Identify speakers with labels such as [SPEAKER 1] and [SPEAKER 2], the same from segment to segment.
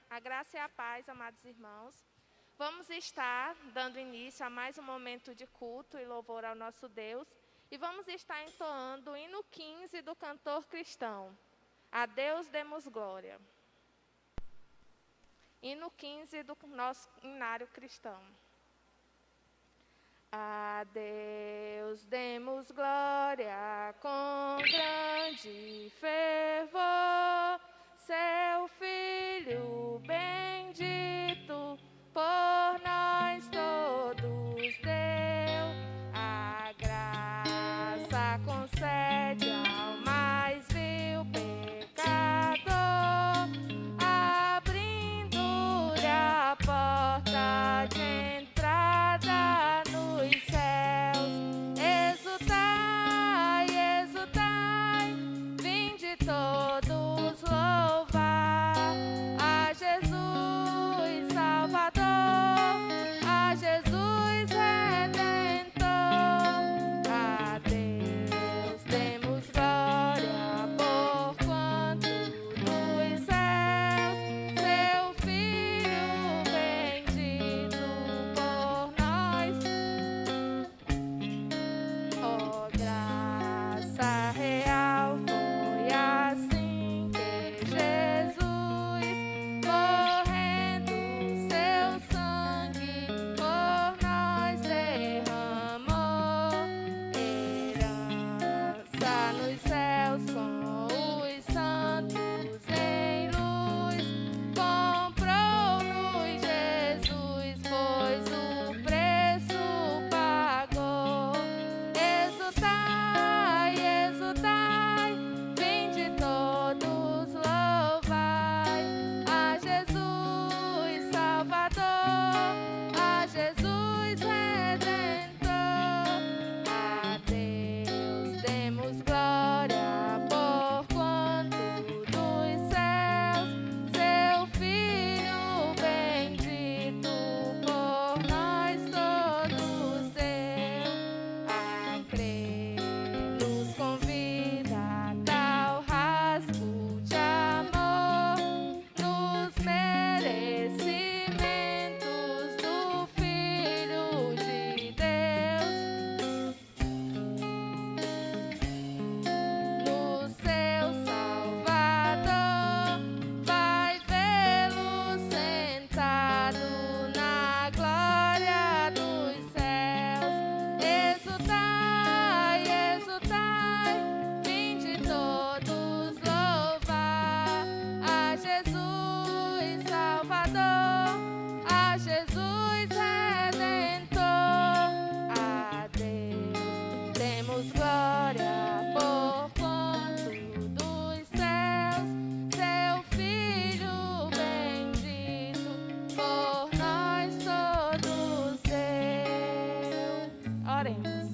[SPEAKER 1] A graça e a paz, amados irmãos. Vamos estar dando início a mais um momento de culto e louvor ao nosso Deus. E vamos estar entoando o hino 15 do cantor cristão. A Deus demos glória. Hino 15 do nosso hinário cristão. A Deus demos glória com grande fervor, seu Filho bendito por nós todos deu. A graça concede ao mais vil pecador, abrindo-lhe a porta de entrada nos céus. Exultai, exultai, vinde todos louvar a Jesus Salvador, a Jesus Redentor. A Deus demos glória, porquanto dos céus seu Filho bendito por nós. Ó graça real, foi assim que Jesus, correndo seu sangue por nós derramou. Herança nos céus com os santos em luz, comprou-nos Jesus, pois o preço pagou. Exultai, exultai, vinde todos louvai a Jesus Salvador, a Jesus Redentor. A Deus demos glória, porquanto dos céus seu Filho bendito por nós todos deu. A crer nos convida a tal rasgo de amor, nos merecimentos do Filho de Deus, no seu Salvador, vai vê-lo sentado na glória dos céus. Exultai, exultai, vinde todos louvar a Jesus Salvador, a Jesus Redentor. A Deus demos glória, porquanto dos céus seu Filho bendito por nós todos deu. Oremos.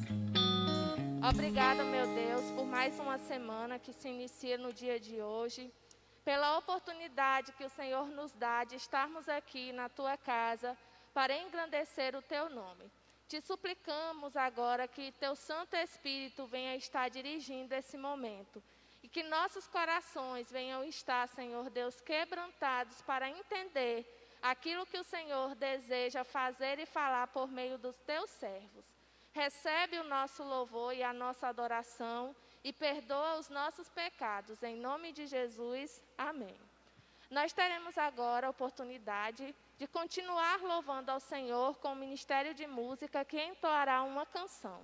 [SPEAKER 1] Obrigada, meu Deus, por mais uma semana que se inicia no dia de hoje, pela oportunidade que o Senhor nos dá de estarmos aqui na Tua casa para engrandecer o Teu nome. Te suplicamos agora que Teu Santo Espírito venha estar dirigindo esse momento e que nossos corações venham estar, Senhor Deus, quebrantados para entender aquilo que o Senhor deseja fazer e falar por meio dos Teus servos. Recebe o nosso louvor e a nossa adoração e perdoa os nossos pecados. Em nome de Jesus, amém. Nós teremos agora a oportunidade de continuar louvando ao Senhor com o Ministério de Música, que entoará uma canção.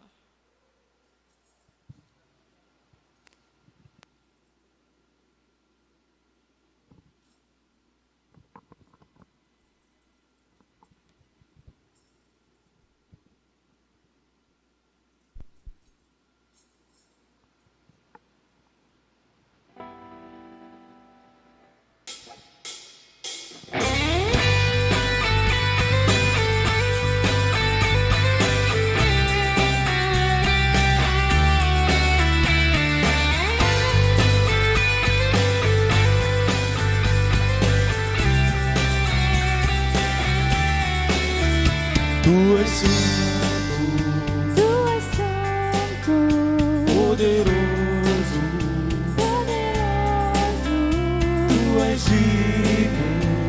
[SPEAKER 2] Tu és santo, poderoso, tu és digno.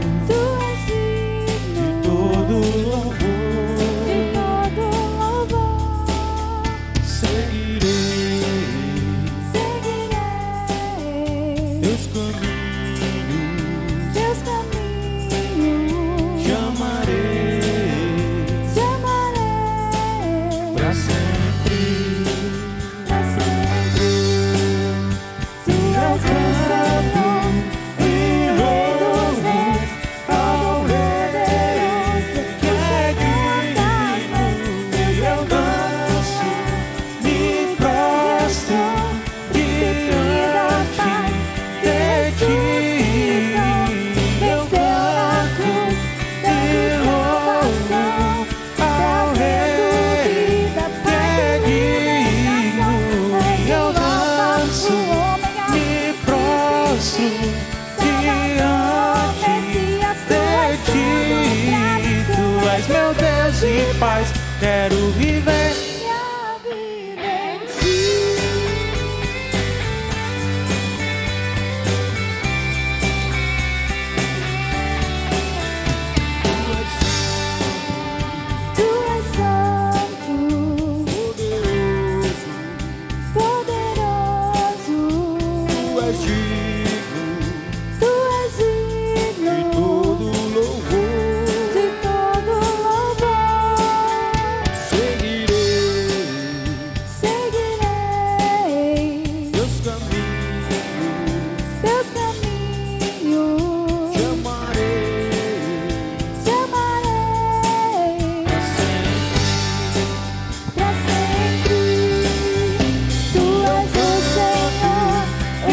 [SPEAKER 2] Deus de paz, quero viver
[SPEAKER 3] minha vida em ti. Tu és santo, poderoso,
[SPEAKER 2] Tu és digno
[SPEAKER 3] tu és digno
[SPEAKER 2] de todo louvor.
[SPEAKER 3] de todo louvor. Seguirei
[SPEAKER 2] Teus caminhos,
[SPEAKER 3] teus caminhos,
[SPEAKER 2] te amarei
[SPEAKER 3] te amarei pra sempre. Tu és o Senhor, o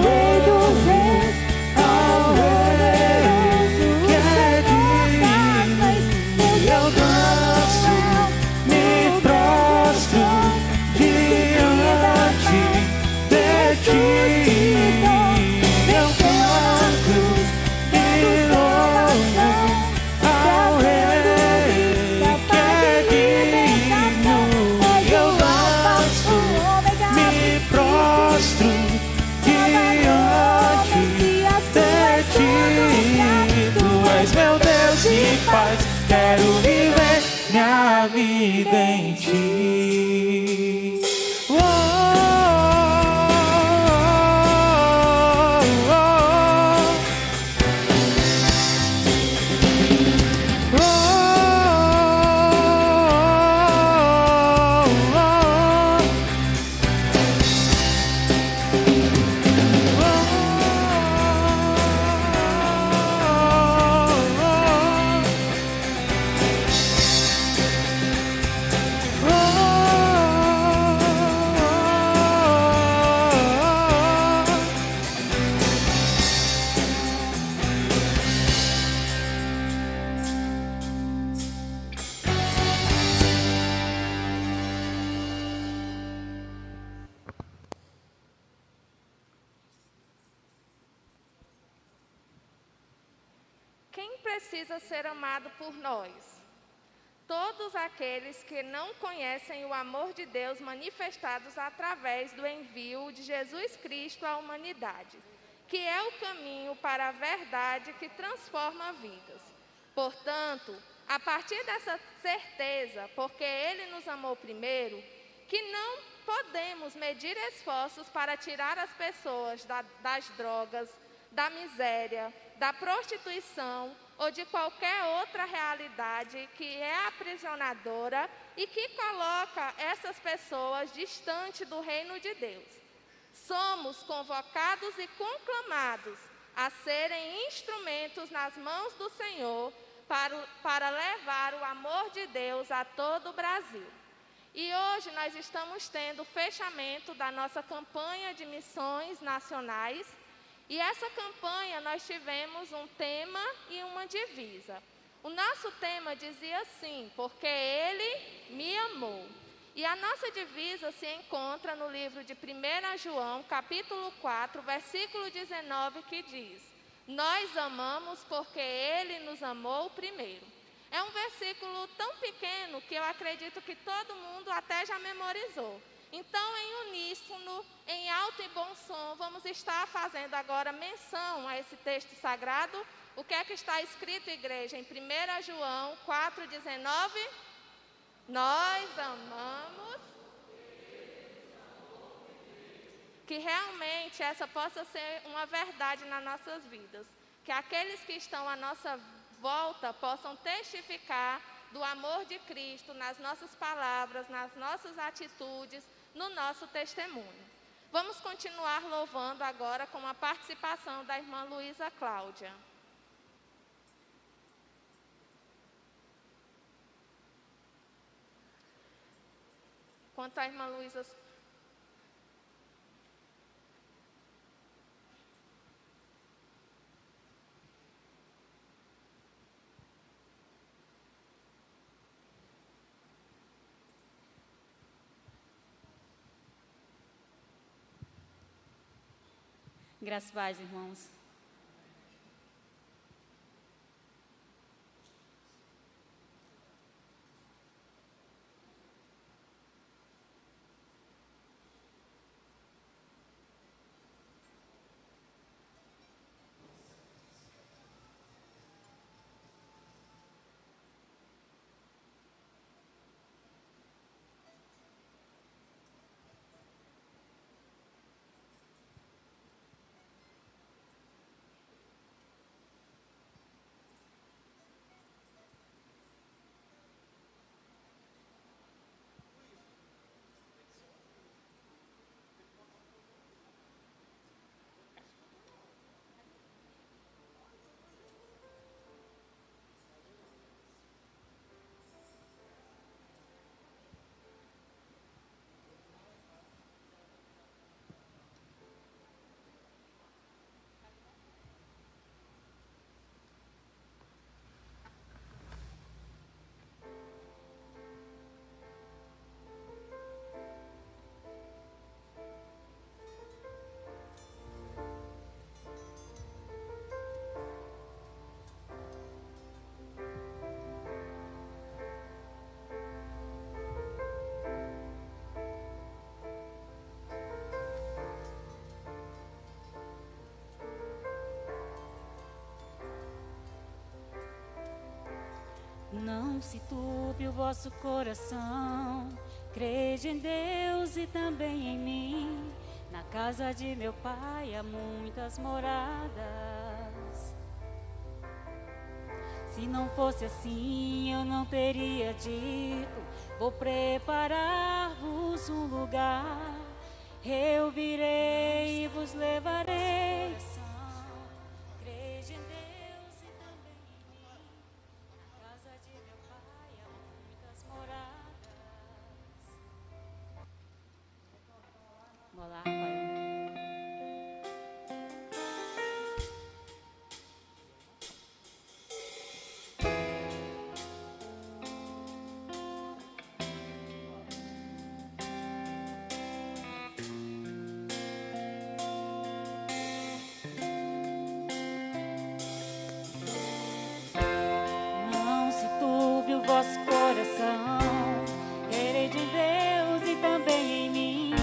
[SPEAKER 3] Rei dos Reis, ao poderoso, o Senhor das leis.
[SPEAKER 2] Eu danço, me prostro diante de ti. Eu canto e louvo ao Rei que é digno. Eu danço, me prostro diante de ti. Tu és meu Deus de paz, quero viver minha vida em ti. Oh, oh, oh,
[SPEAKER 1] Quem precisa ser amado por nós? Todos aqueles que não conhecem o amor de Deus manifestados através do envio de Jesus Cristo à humanidade, que é o caminho para a verdade que transforma vidas. Portanto, a partir dessa certeza, porque Ele nos amou primeiro, que não podemos medir esforços para tirar as pessoas das drogas, da miséria, da prostituição ou de qualquer outra realidade que é aprisionadora e que coloca essas pessoas distante do reino de Deus. Somos convocados e conclamados a serem instrumentos nas mãos do Senhor para levar o amor de Deus a todo o Brasil. E hoje nós estamos tendo o fechamento da nossa campanha de missões nacionais. E essa campanha nós tivemos um tema e uma divisa. O nosso tema dizia assim: porque Ele me amou. E a nossa divisa se encontra no livro de 1 João, capítulo 4, versículo 19, que diz: nós amamos porque Ele nos amou primeiro. É um versículo tão pequeno que eu acredito que todo mundo até já memorizou. Então, em uníssono, em alto e bom som, vamos estar fazendo agora menção a esse texto sagrado. O que é que está escrito, igreja, em 1 João 4,19? Nós amamos. Que realmente essa possa ser uma verdade nas nossas vidas. Que aqueles que estão à nossa volta possam testificar do amor de Cristo nas nossas palavras, nas nossas atitudes, no nosso testemunho. Vamos continuar louvando agora com a participação da irmã Luísa Cláudia. Enquanto a irmã Luísa...
[SPEAKER 4] Graças a Deus, irmãos. Não se turbe o vosso coração, crede em Deus e também em mim. Na casa de meu pai há muitas moradas. Se não fosse assim, eu não teria dito: vou preparar-vos um lugar. Eu virei e vos levarei. Crede em Deus e também em mim. Na casa de meu pai há muitas moradas. Olá, Rafael. Não se turbe o vosso coração, crede em Deus e também em mim.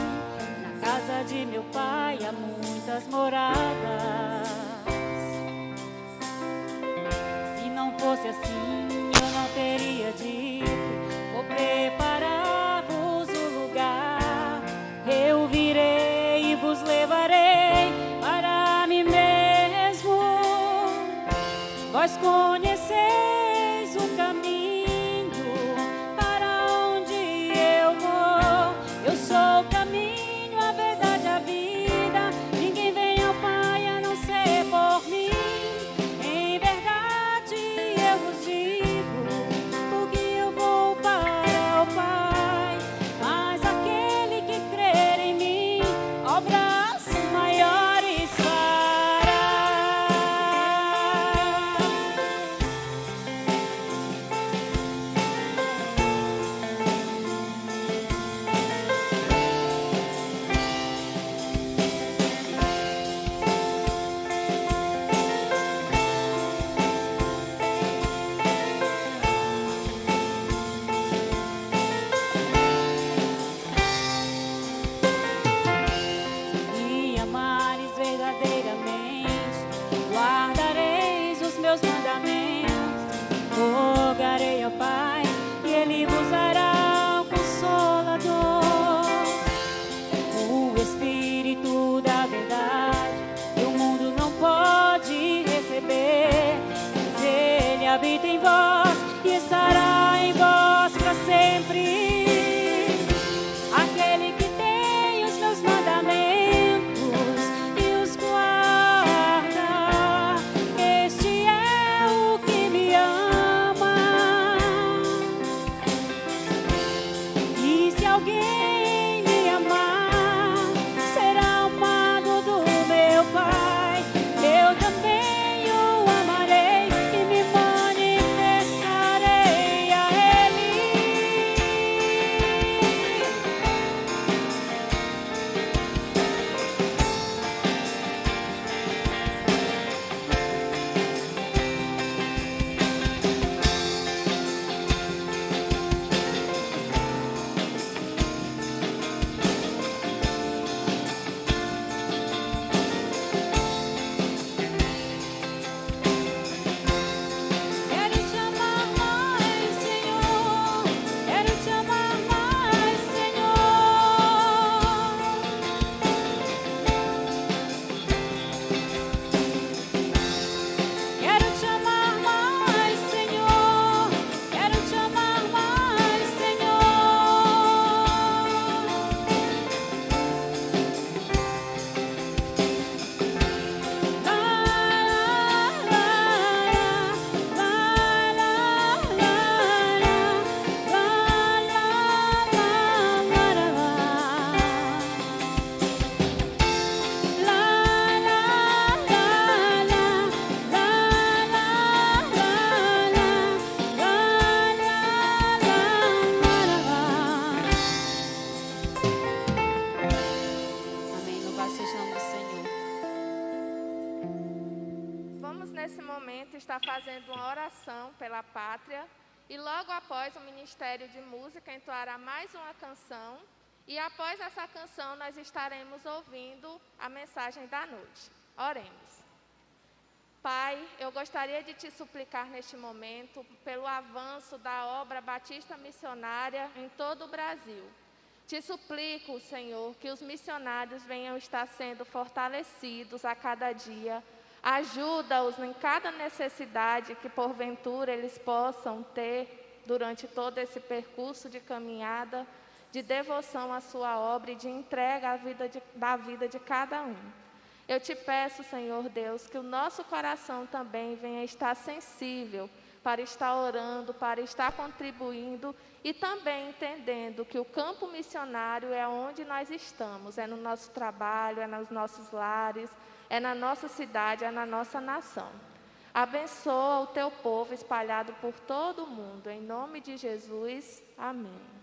[SPEAKER 4] Na casa de meu pai há muitas moradas. Se não fosse assim, eu não teria dito: vou preparar-vos um lugar. Eu virei e vos levarei para mim mesmo. Vós conheceis o caminho para onde eu vou. Eu sou o caminho, a verdade, a vida. Ninguém vem ao Pai a não ser por mim. Em verdade eu vos digo, porque eu vou para o Pai. Mas aquele que crer em mim, obras maiores fará. Me amares verdadeiramente, guardareis os meus mandamentos. Rogarei ao Pai e Ele vos dará o Consolador, o Espírito da verdade, que o mundo não pode receber. Mas Ele habita em vós e estará em vós para sempre. Aquele que tem os meus mandamentos e os guarda, este é o que me ama. E se alguém me amar, será amado do meu Pai. Eu também o amarei e me manifestarei a Ele. Quero te amar mais, Senhor. Quero te amar mais, Senhor. Quero te amar mais, Senhor. Quero te amar mais, Amém. Louvado seja o nome do Senhor.
[SPEAKER 1] Vamos nesse momento estar fazendo uma oração pela pátria e logo após o Ministério de Música entoará mais uma canção e após essa canção nós estaremos ouvindo a mensagem da noite. Oremos. Pai, eu gostaria de te suplicar neste momento pelo avanço da obra Batista Missionária em todo o Brasil. Te suplico, Senhor, que os missionários venham estar sendo fortalecidos a cada dia. Ajuda-os em cada necessidade que, porventura, eles possam ter durante todo esse percurso de caminhada, de devoção à sua obra e de entrega da vida de cada um. Eu te peço, Senhor Deus, que o nosso coração também venha estar sensível para estar orando, para estar contribuindo e também entendendo que o campo missionário é onde nós estamos, é no nosso trabalho, é nos nossos lares, é na nossa cidade, é na nossa nação. Abençoa o teu povo espalhado por todo o mundo. Em nome de Jesus, amém.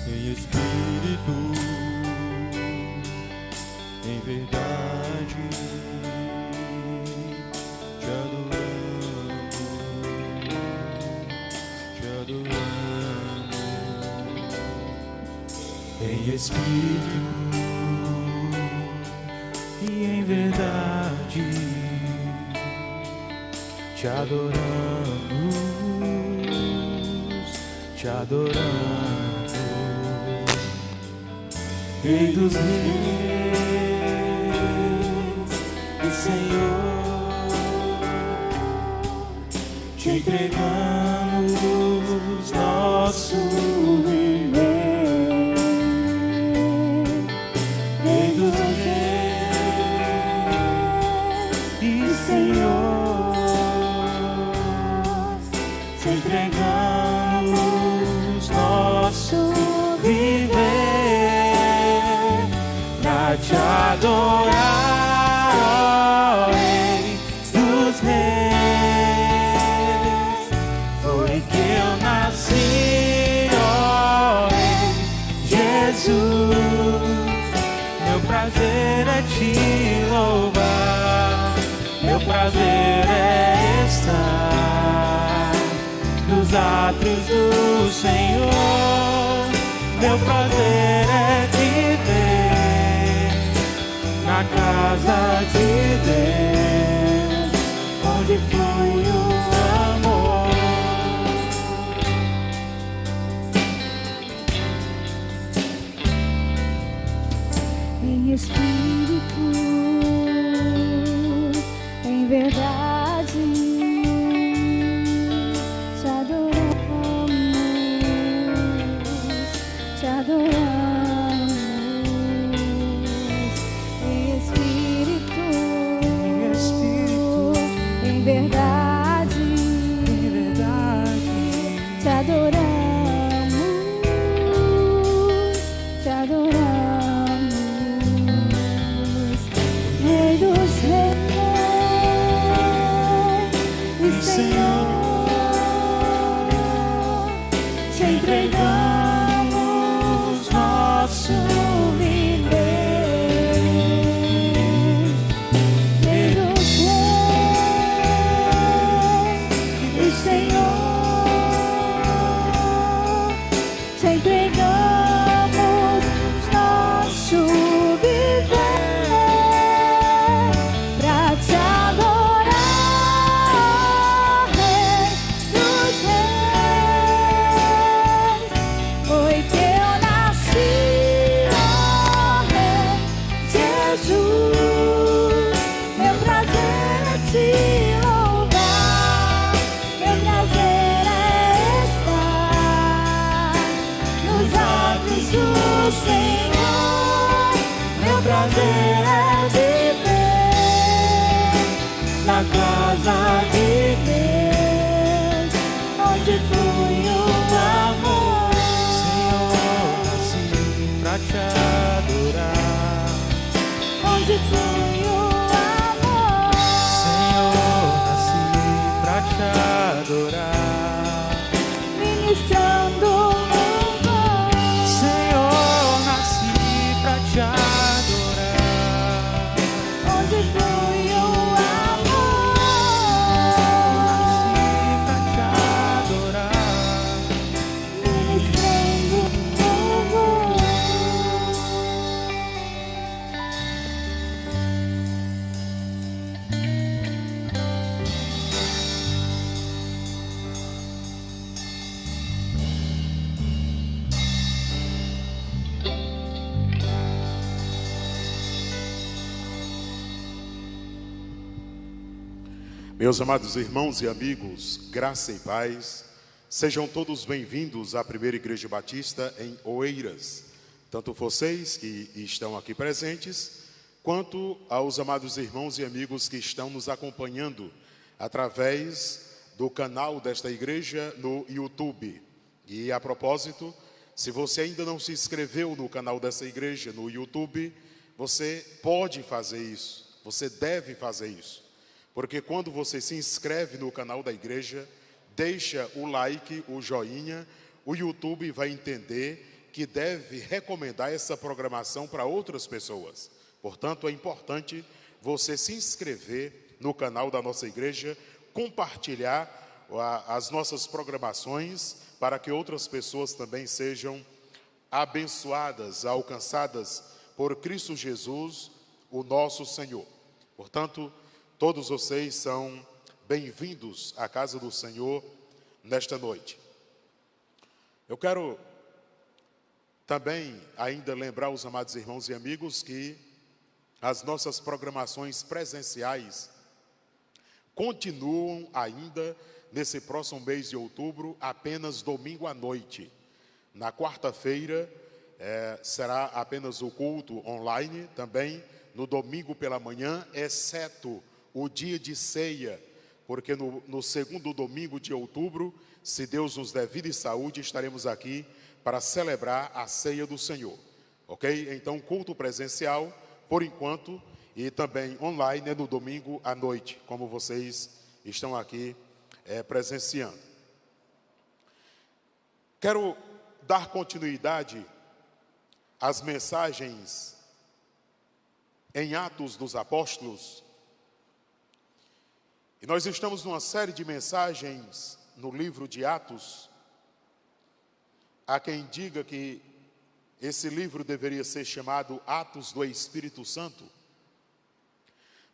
[SPEAKER 2] Em espírito, em verdade, te adoramos, em espírito e em verdade, te adoramos, te adoramos. Rei dos reis e Senhor, te entregamos nosso viver. Rei dos reis e Senhor, te entregamos nosso viver. Te adorar, ó Rei dos reis, foi que eu nasci, ó Rei Jesus. Meu prazer é te louvar, meu prazer é estar nos átrios do Senhor. Meu prazer é te ver na casa de Deus, onde flui o amor.
[SPEAKER 3] Em espírito, em verdade, te adoramos, te adoramos. Em verdade, te adoramos, te adoramos, Rei dos reis e Senhor, te entregamos nosso viver. Rei dos Senhor, te entregamos nosso viver pra te adorar, Rei dos reis. Foi que eu nasci, ó Rei Jesus. Meu prazer é te louvar, meu prazer é estar nos atos do Senhor. Meu prazer é viver na casa de Deus, onde flui o amor.
[SPEAKER 2] Senhor, nasci pra te adorar,
[SPEAKER 3] Onde flui o amor.
[SPEAKER 2] Senhor, nasci pra te adorar.
[SPEAKER 3] Ministrando louvor.
[SPEAKER 5] Meus amados irmãos e amigos, graça e paz, sejam todos bem-vindos à Primeira Igreja Batista em Oeiras, tanto vocês que estão aqui presentes, quanto aos amados irmãos e amigos que estão nos acompanhando através do canal desta igreja no YouTube. E a propósito, se você ainda não se inscreveu no canal dessa igreja no YouTube, você pode fazer isso, você deve fazer isso. Porque quando você se inscreve no canal da igreja, deixa o like, o joinha, o YouTube vai entender que deve recomendar essa programação para outras pessoas. Portanto, é importante você se inscrever no canal da nossa igreja, compartilhar as nossas programações para que outras pessoas também sejam abençoadas, alcançadas por Cristo Jesus, o nosso Senhor. Portanto, todos vocês são bem-vindos à casa do Senhor nesta noite. Eu quero também ainda lembrar os amados irmãos e amigos que as nossas programações presenciais continuam ainda nesse próximo mês de outubro, apenas domingo à noite. Na quarta-feira será apenas o culto online, também no domingo pela manhã, exceto o dia de ceia, porque no segundo domingo de outubro, se Deus nos der vida e saúde, estaremos aqui para celebrar a ceia do Senhor, ok? Então, culto presencial, por enquanto, e também online no domingo à noite, como vocês estão aqui presenciando. Quero dar continuidade às mensagens em Atos dos Apóstolos. E nós estamos numa série de mensagens no livro de Atos. Há quem diga que esse livro deveria ser chamado Atos do Espírito Santo,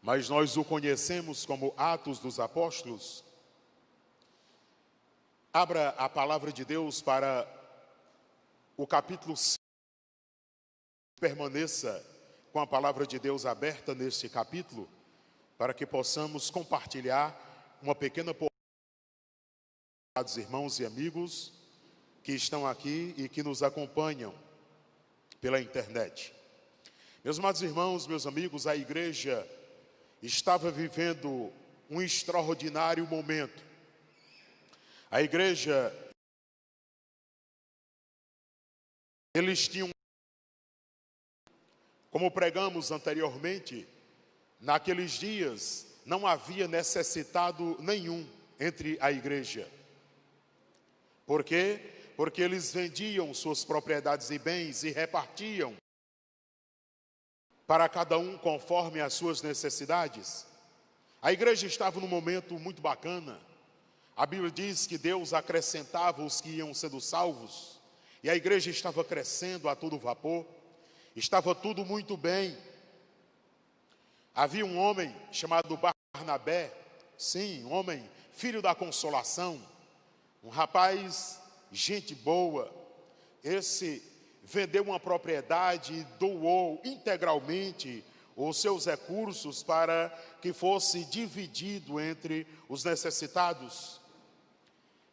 [SPEAKER 5] mas nós o conhecemos como Atos dos Apóstolos. Abra a palavra de Deus para o capítulo 5. Permaneça com a palavra de Deus aberta neste capítulo, para que possamos compartilhar uma pequena porção dos irmãos e amigos que estão aqui e que nos acompanham pela internet. Meus amados irmãos, meus amigos, a igreja estava vivendo um extraordinário momento. A igreja, eles tinham, como pregamos anteriormente, naqueles dias não havia necessitado nenhum entre a igreja. Por quê? Porque eles vendiam suas propriedades e bens e repartiam para cada um conforme as suas necessidades. A igreja estava num momento muito bacana. A Bíblia diz que Deus acrescentava os que iam sendo salvos, e a igreja estava crescendo a todo vapor, estava tudo muito bem. Havia um homem chamado Barnabé, sim, um homem, filho da consolação, um rapaz, gente boa. Esse vendeu uma propriedade e doou integralmente os seus recursos para que fosse dividido entre os necessitados.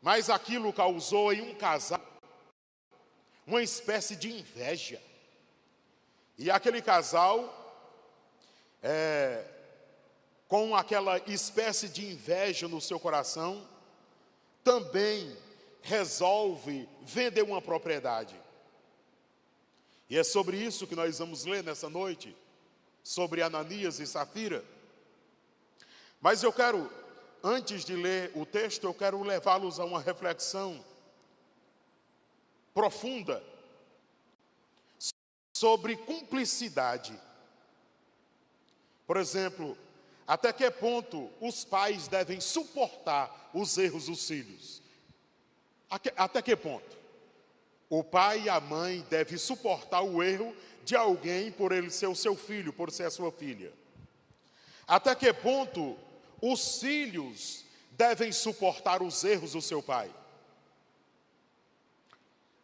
[SPEAKER 5] Mas aquilo causou em um casal uma espécie de inveja. E aquele casal, com aquela espécie de inveja no seu coração, também resolve vender uma propriedade. E é sobre isso que nós vamos ler nessa noite, sobre Ananias e Safira. Mas eu quero, antes de ler o texto, eu quero levá-los a uma reflexão profunda sobre cumplicidade. Por exemplo, até que ponto os pais devem suportar os erros dos filhos? Até que ponto? O pai e a mãe devem suportar o erro de alguém por ele ser o seu filho, por ser a sua filha. Até que ponto os filhos devem suportar os erros do seu pai?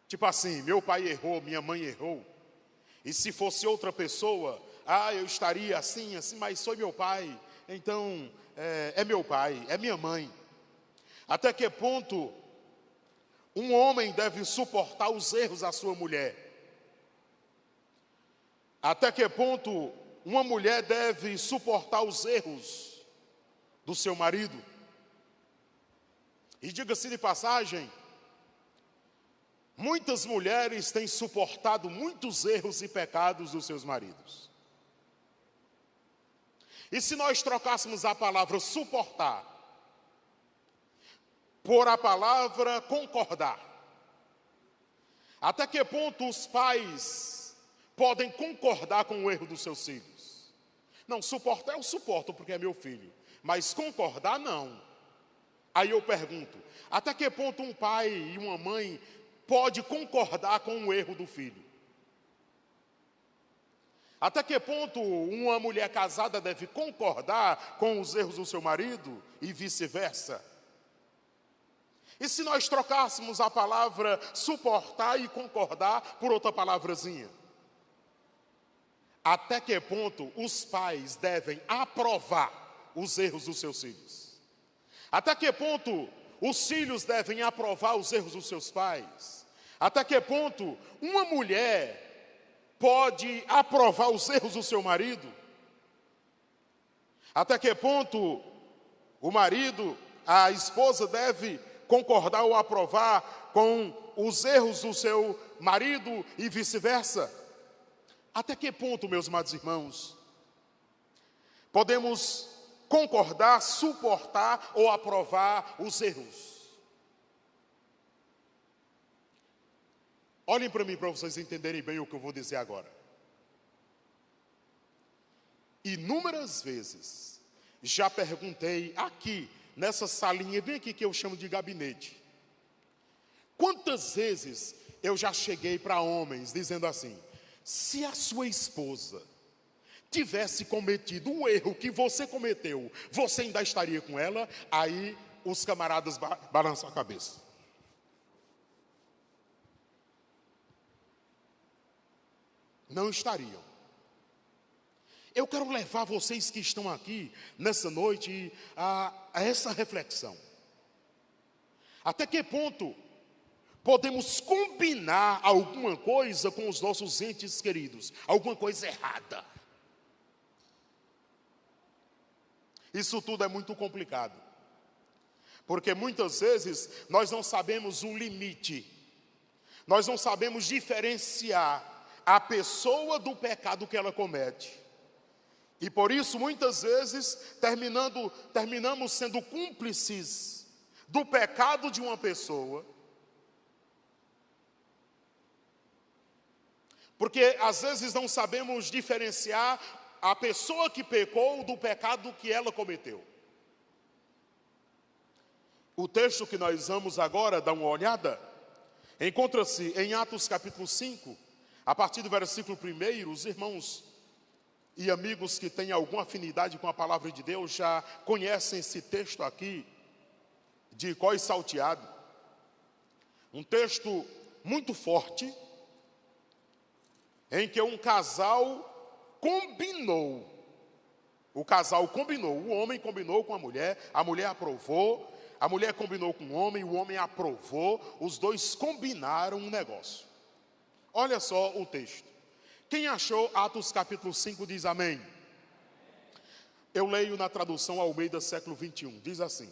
[SPEAKER 5] Tipo assim, meu pai errou, minha mãe errou. E se fosse outra pessoa, eu estaria assim, mas foi meu pai. então é meu pai, é minha mãe. Até que ponto um homem deve suportar os erros da sua mulher? Até que ponto uma mulher deve suportar os erros do seu marido? E diga-se de passagem, muitas mulheres têm suportado muitos erros e pecados dos seus maridos. E se nós trocássemos a palavra suportar por a palavra concordar, até que ponto os pais podem concordar com o erro dos seus filhos? Não, suportar eu suporto porque é meu filho, mas concordar não. Aí eu pergunto, até que ponto um pai e uma mãe pode concordar com o erro do filho? Até que ponto uma mulher casada deve concordar com os erros do seu marido e vice-versa? E se nós trocássemos a palavra suportar e concordar por outra palavrazinha? Até que ponto os pais devem aprovar os erros dos seus filhos? Até que ponto os filhos devem aprovar os erros dos seus pais? Até que ponto uma mulher pode aprovar os erros do seu marido? Até que ponto o marido, a esposa deve concordar ou aprovar com os erros do seu marido e vice-versa? Até que ponto, meus amados irmãos, podemos concordar, suportar ou aprovar os erros? Olhem para mim para vocês entenderem bem o que eu vou dizer agora. Inúmeras vezes já perguntei aqui, nessa salinha bem aqui que eu chamo de gabinete. Quantas vezes eu já cheguei para homens dizendo assim: se a sua esposa tivesse cometido um erro que você cometeu, você ainda estaria com ela? Aí os camaradas balançam a cabeça. Não estariam. Eu quero levar vocês que estão aqui nessa noite a essa reflexão. Até que ponto podemos combinar alguma coisa com os nossos entes queridos? Alguma coisa errada? Isso tudo é muito complicado. Porque muitas vezes nós não sabemos o limite. Nós não sabemos diferenciar a pessoa do pecado que ela comete. E por isso, muitas vezes, terminamos sendo cúmplices do pecado de uma pessoa. Porque às vezes não sabemos diferenciar a pessoa que pecou do pecado que ela cometeu. O texto que nós vamos agora dar uma olhada encontra-se em Atos capítulo 5, a partir do versículo 1. Os irmãos e amigos que têm alguma afinidade com a palavra de Deus já conhecem esse texto aqui de cós salteado. Um texto muito forte, em que um casal combinou. O homem combinou com a mulher aprovou, a mulher combinou com o homem aprovou, os dois combinaram um negócio. Olha só o texto. Quem achou Atos capítulo 5 diz amém. Eu leio na tradução Almeida século 21, diz assim: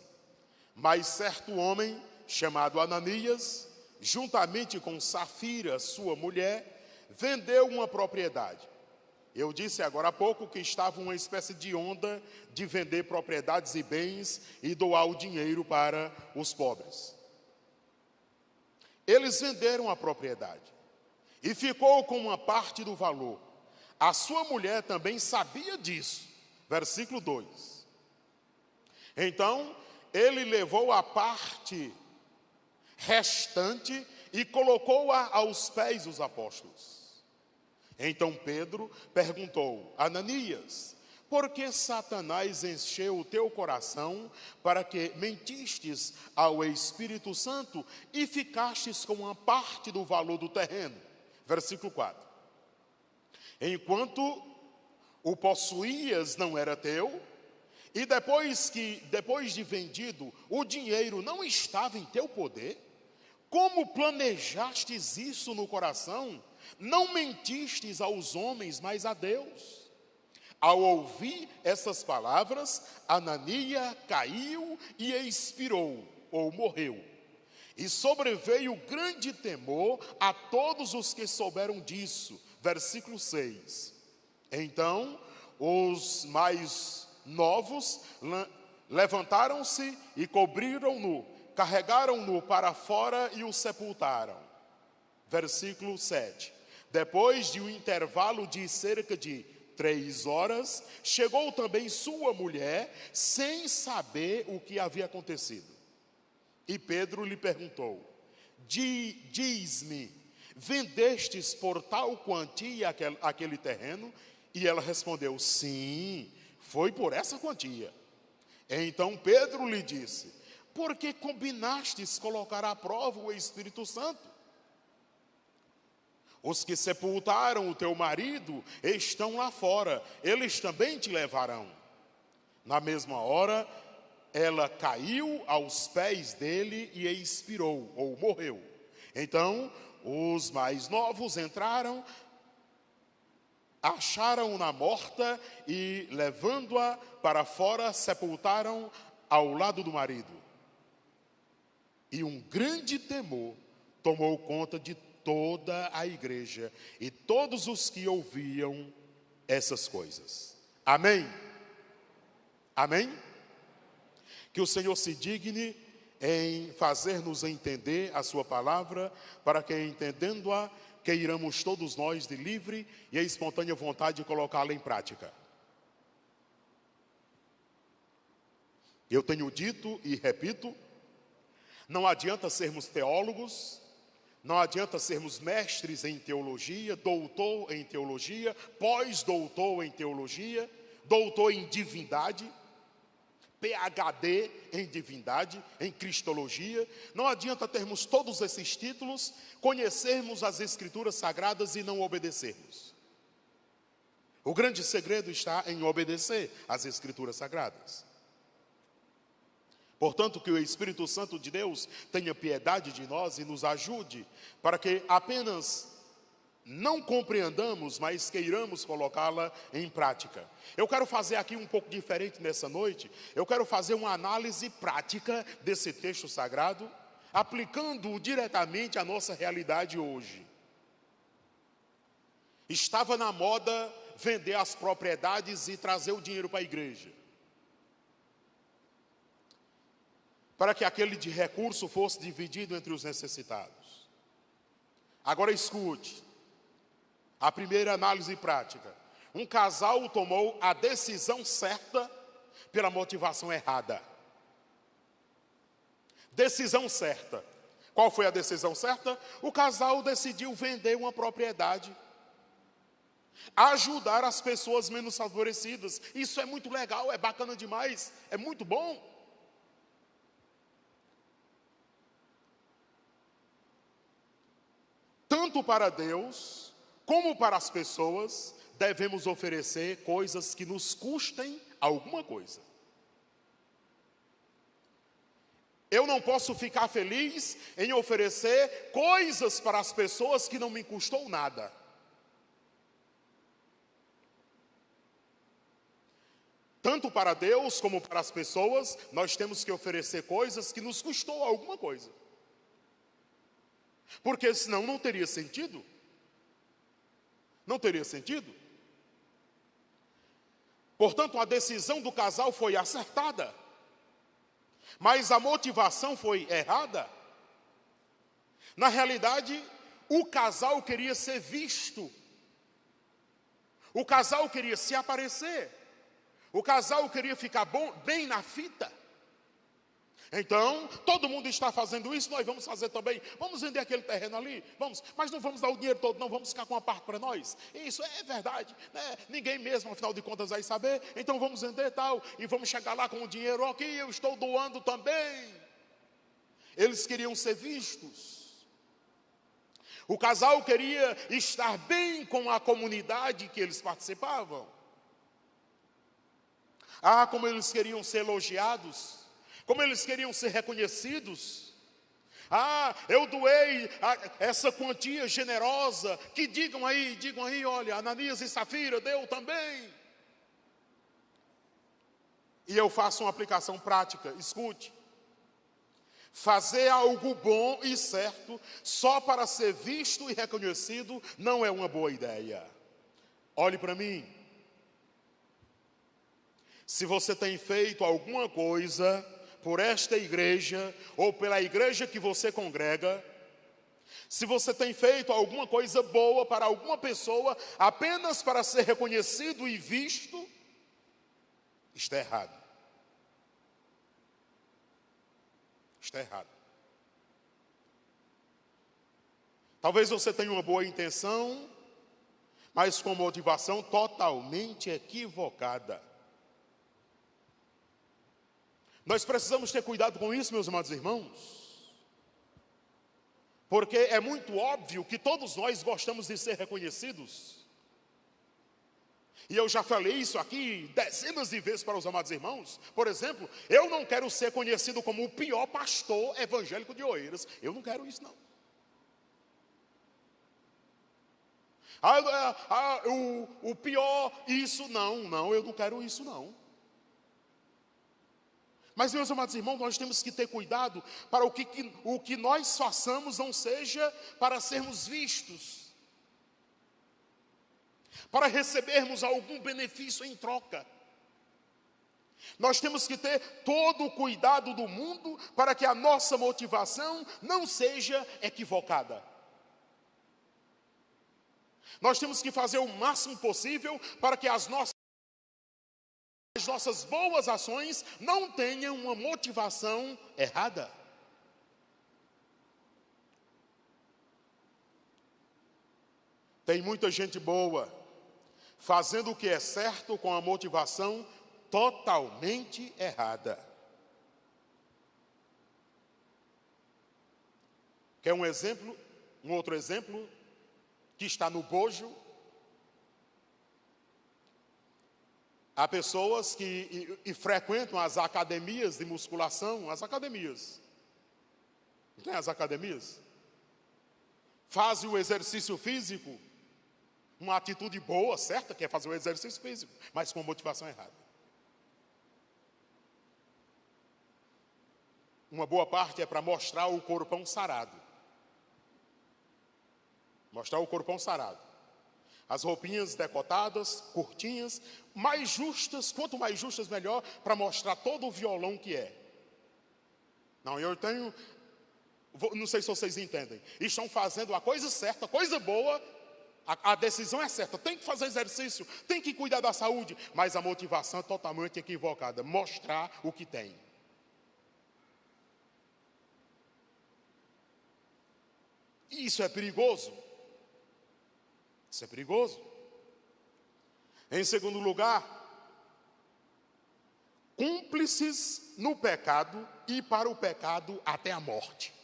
[SPEAKER 5] mas certo homem chamado Ananias, juntamente com Safira, sua mulher, vendeu uma propriedade. Eu disse agora há pouco que estava uma espécie de onda de vender propriedades e bens e doar o dinheiro para os pobres. Eles venderam a propriedade e ficou com uma parte do valor. A sua mulher também sabia disso. Versículo 2. Então, ele levou a parte restante e colocou-a aos pés dos apóstolos. Então Pedro perguntou: Ananias, por que Satanás encheu o teu coração para que mentistes ao Espírito Santo e ficastes com uma parte do valor do terreno? Versículo 4. Enquanto o possuías não era teu, E depois de vendido, o dinheiro não estava em teu poder? Como planejastes isso no coração? Não mentistes aos homens, mas a Deus. Ao ouvir essas palavras, Anania caiu e expirou, ou morreu. E sobreveio grande temor a todos os que souberam disso. Versículo 6. Então, os mais novos levantaram-se e cobriram-no, carregaram-no para fora e o sepultaram. Versículo 7. Depois de um intervalo de cerca de 3 horas, chegou também sua mulher, sem saber o que havia acontecido. E Pedro lhe perguntou: diz-me, vendestes por tal quantia aquele terreno? E ela respondeu: sim, foi por essa quantia. Então Pedro lhe disse: por que combinastes colocar à prova o Espírito Santo? Os que sepultaram o teu marido estão lá fora, eles também te levarão. Na mesma hora, ela caiu aos pés dele e expirou, ou morreu. Então, os mais novos entraram, acharam-na morta e, levando-a para fora, sepultaram ao lado do marido. E um grande temor tomou conta de toda a igreja e todos os que ouviam essas coisas. Amém? Amém? Que o Senhor se digne em fazer-nos entender a sua palavra, para que, entendendo-a, queiramos todos nós de livre e espontânea vontade de colocá-la em prática. Eu tenho dito e repito, não adianta sermos teólogos, não adianta sermos mestres em teologia, doutor em teologia, pós-doutor em teologia, doutor em divindade, PhD em divindade, em cristologia. Não adianta termos todos esses títulos, conhecermos as Escrituras Sagradas e não obedecermos. O grande segredo está em obedecer às Escrituras Sagradas. Portanto, que o Espírito Santo de Deus tenha piedade de nós e nos ajude, para que apenas não compreendamos, mas queiramos colocá-la em prática. Eu quero fazer aqui um pouco diferente nessa noite. Eu quero fazer uma análise prática desse texto sagrado, aplicando-o diretamente à nossa realidade hoje. Estava na moda vender as propriedades e trazer o dinheiro para a igreja, para que aquele de recurso fosse dividido entre os necessitados. Agora escute, a primeira análise prática. Um casal tomou a decisão certa pela motivação errada. Decisão certa. Qual foi a decisão certa? O casal decidiu vender uma propriedade, ajudar as pessoas menos favorecidas. Isso é muito legal, é bacana demais, é muito bom. Tanto para Deus, como para as pessoas, devemos oferecer coisas que nos custem alguma coisa. Eu não posso ficar feliz em oferecer coisas para as pessoas que não me custou nada. Tanto para Deus como para as pessoas, nós temos que oferecer coisas que nos custou alguma coisa. Porque senão não teria sentido. Não teria sentido. Portanto, a decisão do casal foi acertada, mas a motivação foi errada. Na realidade, o casal queria ser visto. O casal queria se aparecer. O casal queria ficar bem na fita. Então, todo mundo está fazendo isso, nós vamos fazer também. Vamos vender aquele terreno ali? Vamos, mas não vamos dar o dinheiro todo, não, vamos ficar com uma parte para nós. Isso é verdade, né? Ninguém mesmo, afinal de contas, vai saber. Então vamos vender tal, e vamos chegar lá com o dinheiro. Ok, eu estou doando também. Eles queriam ser vistos. O casal queria estar bem com a comunidade que eles participavam. Ah, como eles queriam ser elogiados, como eles queriam ser reconhecidos. Ah, eu doei essa quantia generosa, que digam aí, olha, Ananias e Safira deu também. E eu faço uma aplicação prática, escute. Fazer algo bom e certo só para ser visto e reconhecido não é uma boa ideia. Olhe para mim. Se você tem feito alguma coisa por esta igreja ou pela igreja que você congrega, se você tem feito alguma coisa boa para alguma pessoa apenas para ser reconhecido e visto, está errado. Está errado. Talvez você tenha uma boa intenção, mas com motivação totalmente equivocada. Nós precisamos ter cuidado com isso, meus amados irmãos, porque é muito óbvio que todos nós gostamos de ser reconhecidos. E eu já falei isso aqui dezenas de vezes para os amados irmãos. Por exemplo, eu não quero ser conhecido como o pior pastor evangélico de Oeiras. Eu não quero isso, não. O pior isso, não, eu não quero isso, não. Mas, meus amados irmãos, nós temos que ter cuidado para o que nós façamos não seja para sermos vistos, para recebermos algum benefício em troca. Nós temos que ter todo o cuidado do mundo para que a nossa motivação não seja equivocada. Nós temos que fazer o máximo possível para que as nossas boas ações não tenham uma motivação errada. Tem muita gente boa fazendo o que é certo com a motivação totalmente errada. Quer um exemplo? Um outro exemplo que está no bojo? Há pessoas que frequentam as academias de musculação, as academias. Não tem as academias? Fazem o exercício físico, uma atitude boa, certa, que é fazer o exercício físico, mas com motivação errada. Uma boa parte é para mostrar o corpão sarado. Mostrar o corpão sarado. As roupinhas decotadas, curtinhas, mais justas, quanto mais justas melhor, para mostrar todo o violão que é. Não, eu tenho, não sei se vocês entendem, estão fazendo a coisa certa, a coisa boa, a decisão é certa, tem que fazer exercício, tem que cuidar da saúde, mas a motivação é totalmente equivocada, mostrar o que tem. E isso é perigoso. Isso é perigoso. Em segundo lugar, cúmplices no pecado e para o pecado até a morte.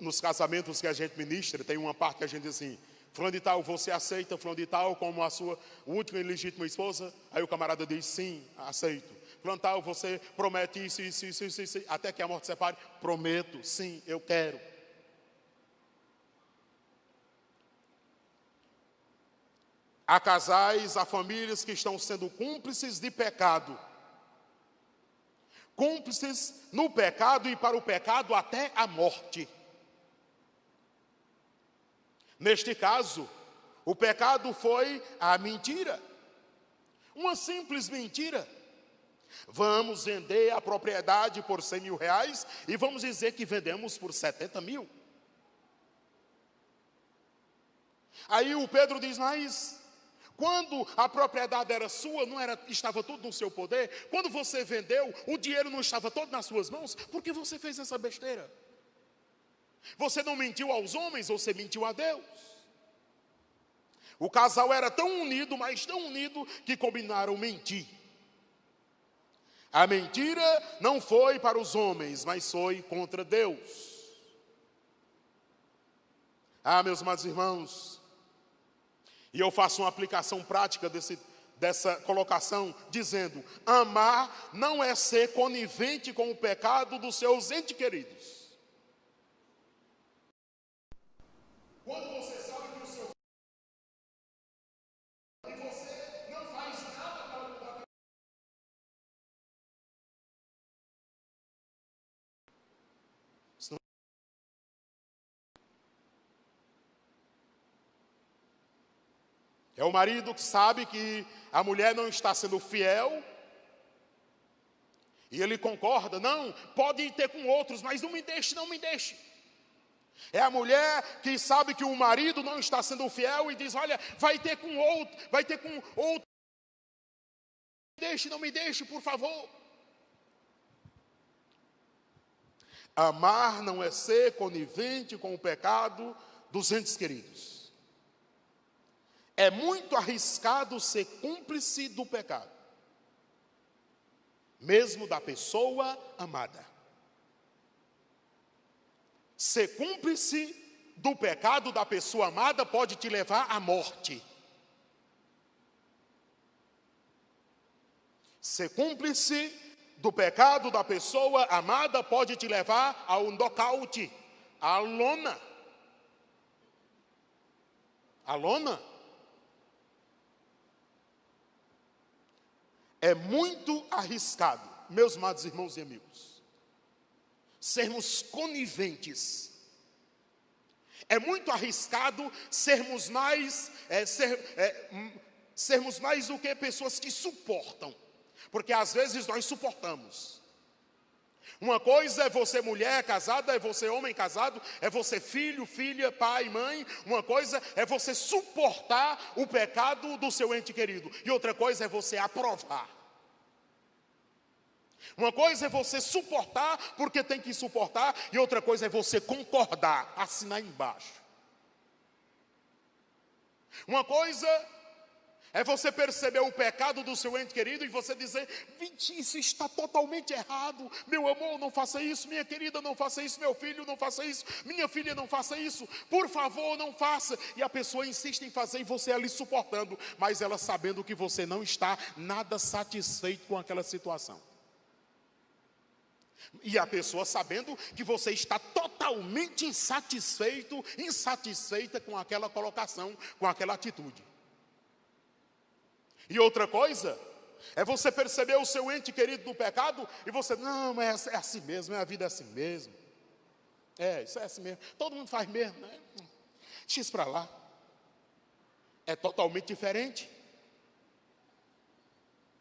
[SPEAKER 5] Nos casamentos que a gente ministra, tem uma parte que a gente diz assim: fulano de tal, você aceita fulano de tal como a sua última e legítima esposa? Aí o camarada diz: sim, aceito. Fulano de tal, você promete isso, até que a morte separe? Prometo, sim, eu quero. Há casais, há famílias que estão sendo cúmplices de pecado. Cúmplices no pecado e para o pecado até a morte. Neste caso, o pecado foi a mentira. Uma simples mentira. Vamos vender a propriedade por 100 mil reais e vamos dizer que vendemos por 70 mil. Aí o Pedro diz: mas quando a propriedade era sua, estava tudo no seu poder, quando você vendeu, o dinheiro não estava todo nas suas mãos, por que você fez essa besteira? Você não mentiu aos homens, você mentiu a Deus. O casal era tão unido, mas tão unido, que combinaram mentir. A mentira não foi para os homens, mas foi contra Deus. Ah, meus amados irmãos, E eu faço uma aplicação prática dessa colocação, dizendo: amar não é ser conivente com o pecado dos seus entes queridos. Quando você sabe que o seu e você não faz nada para mudar. É o marido que sabe que a mulher não está sendo fiel. E ele concorda: não, pode ter com outros, mas não me deixe, não me deixe. É a mulher que sabe que o marido não está sendo fiel e diz: olha, vai ter com outro. Não me deixe, por favor. Amar não é ser conivente com o pecado dos entes queridos. É muito arriscado ser cúmplice do pecado, mesmo da pessoa amada. Ser cúmplice do pecado da pessoa amada pode te levar à morte. Ser cúmplice do pecado da pessoa amada pode te levar ao nocaute, à lona. A lona. É muito arriscado, meus amados irmãos e amigos, sermos coniventes. É muito arriscado sermos mais do que pessoas que suportam. Porque às vezes nós suportamos. Uma coisa é você mulher casada, é você homem casado, é você filho, filha, pai, mãe. Uma coisa é você suportar o pecado do seu ente querido. E outra coisa é você aprovar. Uma coisa é você suportar porque tem que suportar. E outra coisa é você concordar, assinar embaixo. Uma coisa é você perceber o pecado do seu ente querido e você dizer: isso está totalmente errado. Meu amor, não faça isso. Minha querida, não faça isso. Meu filho, não faça isso. Minha filha, não faça isso. Por favor, não faça. E a pessoa insiste em fazer e você ali suportando, mas ela sabendo que você não está nada satisfeito com aquela situação. E a pessoa sabendo que você está totalmente insatisfeita com aquela colocação, com aquela atitude. E outra coisa é você perceber o seu ente querido no pecado e você: não, mas é assim mesmo, a vida é assim mesmo. Isso é assim mesmo, todo mundo faz mesmo, né? Deixa isso para lá. É totalmente diferente.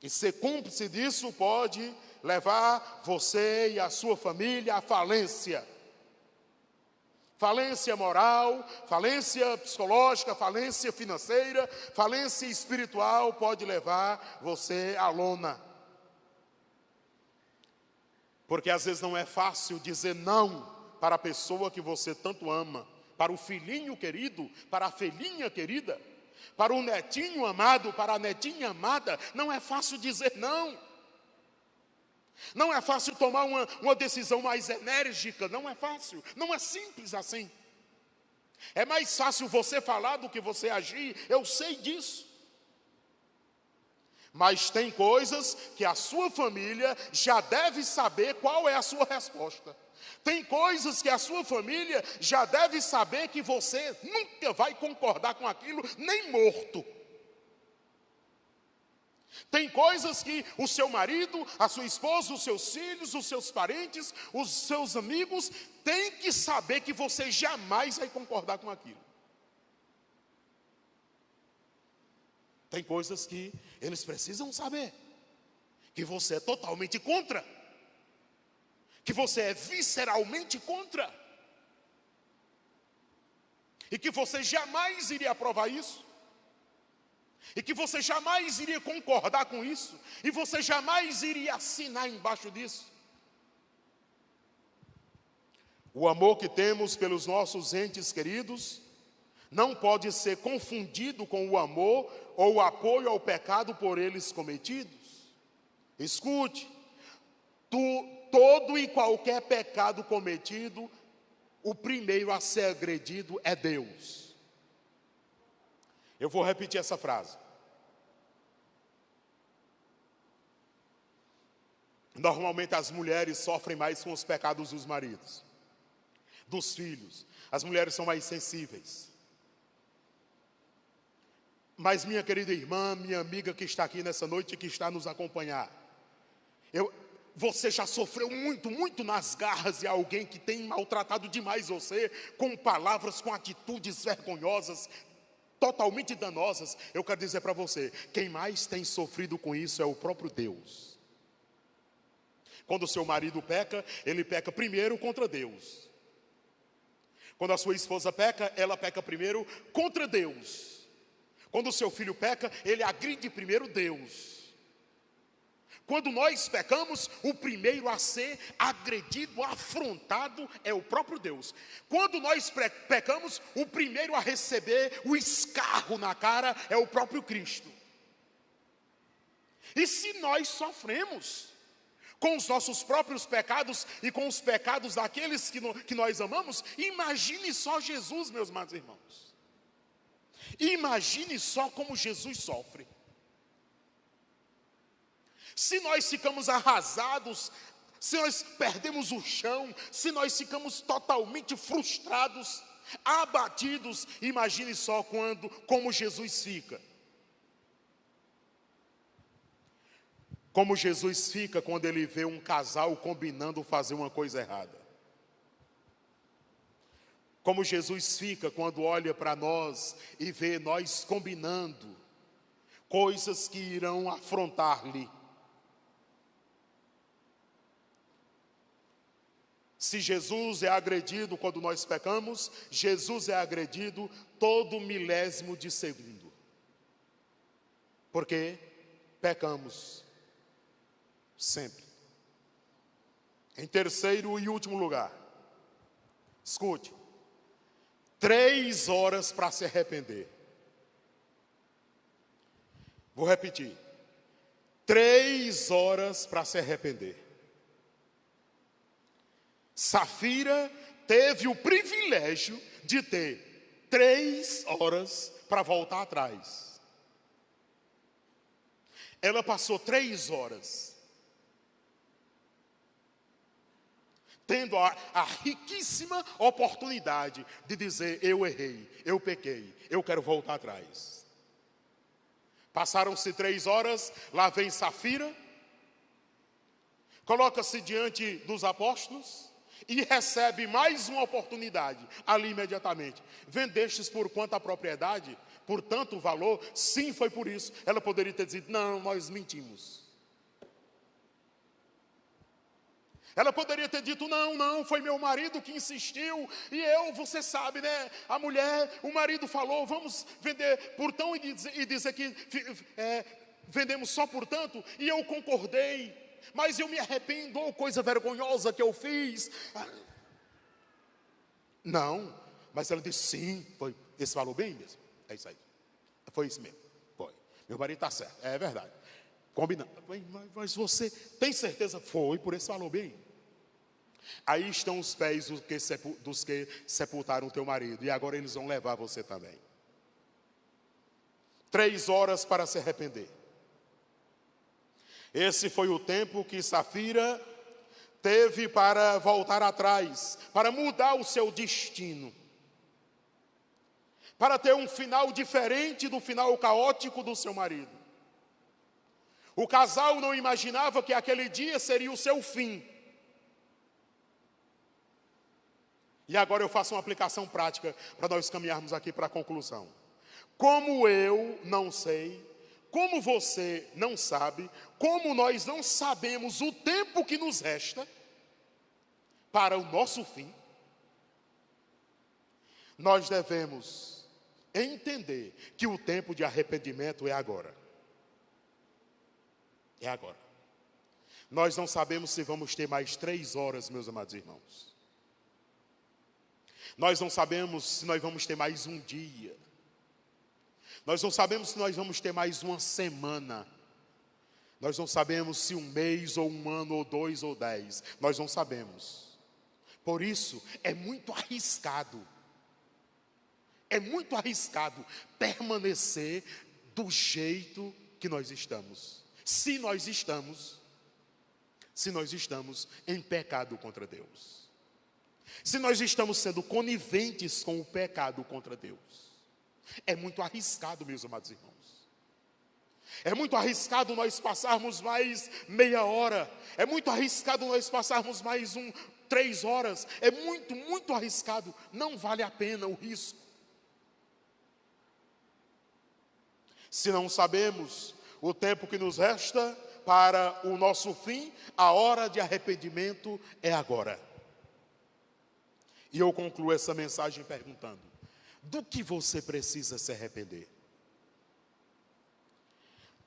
[SPEAKER 5] E ser cúmplice disso pode levar você e a sua família à falência. Falência moral, falência psicológica, falência financeira, falência espiritual pode levar você à lona. Porque às vezes não é fácil dizer não para a pessoa que você tanto ama, para o filhinho querido, para a filhinha querida, para o netinho amado, para a netinha amada. Não é fácil dizer não. Não é fácil tomar uma decisão mais enérgica, não é fácil, não é simples assim. É mais fácil você falar do que você agir, eu sei disso. Mas tem coisas que a sua família já deve saber qual é a sua resposta. Tem coisas que a sua família já deve saber que você nunca vai concordar com aquilo, nem morto. Tem coisas que o seu marido, a sua esposa, os seus filhos, os seus parentes, os seus amigos têm que saber que você jamais vai concordar com aquilo. Tem coisas que eles precisam saber, que você é totalmente contra, que você é visceralmente contra, e que você jamais iria aprovar isso. E que você jamais iria concordar com isso. E você jamais iria assinar embaixo disso. O amor que temos pelos nossos entes queridos não pode ser confundido com o amor ou o apoio ao pecado por eles cometidos. Escute, todo e qualquer pecado cometido, o primeiro a ser agredido é Deus. Eu vou repetir essa frase. Normalmente as mulheres sofrem mais com os pecados dos maridos, dos filhos. As mulheres são mais sensíveis. Mas minha querida irmã, minha amiga que está aqui nessa noite, que está nos acompanhar, você já sofreu muito nas garras de alguém que tem maltratado demais você, com palavras, com atitudes vergonhosas, totalmente danosas. Eu quero dizer para você, quem mais tem sofrido com isso é o próprio Deus. Quando o seu marido peca, ele peca primeiro contra Deus. Quando a sua esposa peca, ela peca primeiro contra Deus. Quando o seu filho peca, ele agride primeiro Deus. Quando nós pecamos, o primeiro a ser agredido, afrontado é o próprio Deus. Quando nós pecamos, o primeiro a receber o escarro na cara é o próprio Cristo. E se nós sofremos com os nossos próprios pecados e com os pecados daqueles que nós amamos, imagine só Jesus, meus amados irmãos. Imagine só como Jesus sofre. Se nós ficamos arrasados, se nós perdemos o chão, se nós ficamos totalmente frustrados, abatidos, imagine só como Jesus fica. Como Jesus fica quando ele vê um casal combinando fazer uma coisa errada. Como Jesus fica quando olha para nós e vê nós combinando coisas que irão afrontar-lhe. Se Jesus é agredido quando nós pecamos, Jesus é agredido todo milésimo de segundo. Porque pecamos sempre. Em terceiro e último lugar, escute, 3 horas para se arrepender. Vou repetir, 3 horas para se arrepender. Safira teve o privilégio de ter 3 horas para voltar atrás. Ela passou 3 horas tendo a riquíssima oportunidade de dizer: eu errei, eu pequei, eu quero voltar atrás. Passaram-se 3 horas, lá vem Safira, coloca-se diante dos apóstolos e recebe mais uma oportunidade, ali imediatamente. Vendestes por quanto a propriedade? Por tanto valor? Sim, foi por isso. Ela poderia ter dito: não, nós mentimos. Ela poderia ter dito: não, foi meu marido que insistiu, e você sabe, né, a mulher, o marido falou, vamos vender por tão, e dizer que vendemos só por tanto, e eu concordei, mas eu me arrependo, coisa vergonhosa que eu fiz. Não, mas ela disse: sim, foi, esse falou bem mesmo, é isso aí, foi isso mesmo, foi, meu marido está certo, é verdade. Combinando. Mas você tem certeza? Foi, por esse falou bem. Aí estão os pés dos que sepultaram o teu marido, e agora eles vão levar você também. 3 horas para se arrepender. Esse foi o tempo que Safira teve para voltar atrás, para mudar o seu destino, para ter um final diferente do final caótico do seu marido. O casal não imaginava que aquele dia seria o seu fim. E agora eu faço uma aplicação prática para nós caminharmos aqui para a conclusão. Como eu não sei, como você não sabe, como nós não sabemos o tempo que nos resta para o nosso fim, nós devemos entender que o tempo de arrependimento é agora. É agora. Nós não sabemos se vamos ter mais 3 horas, meus amados irmãos. Nós não sabemos se nós vamos ter mais um dia. Nós não sabemos se nós vamos ter mais uma semana. Nós não sabemos se 1 mês, ou 1 ano, ou 2, ou 10. Nós não sabemos. Por isso, é muito arriscado. é muito arriscado permanecer do jeito que nós estamos. Se nós estamos em pecado contra Deus. Se nós estamos sendo coniventes com o pecado contra Deus. É muito arriscado, meus amados irmãos. É muito arriscado nós passarmos mais meia hora. É muito arriscado nós passarmos mais 3 horas. É muito, muito arriscado. Não vale a pena o risco. Se não sabemos o tempo que nos resta para o nosso fim, a hora de arrependimento é agora. E eu concluo essa mensagem perguntando: do que você precisa se arrepender?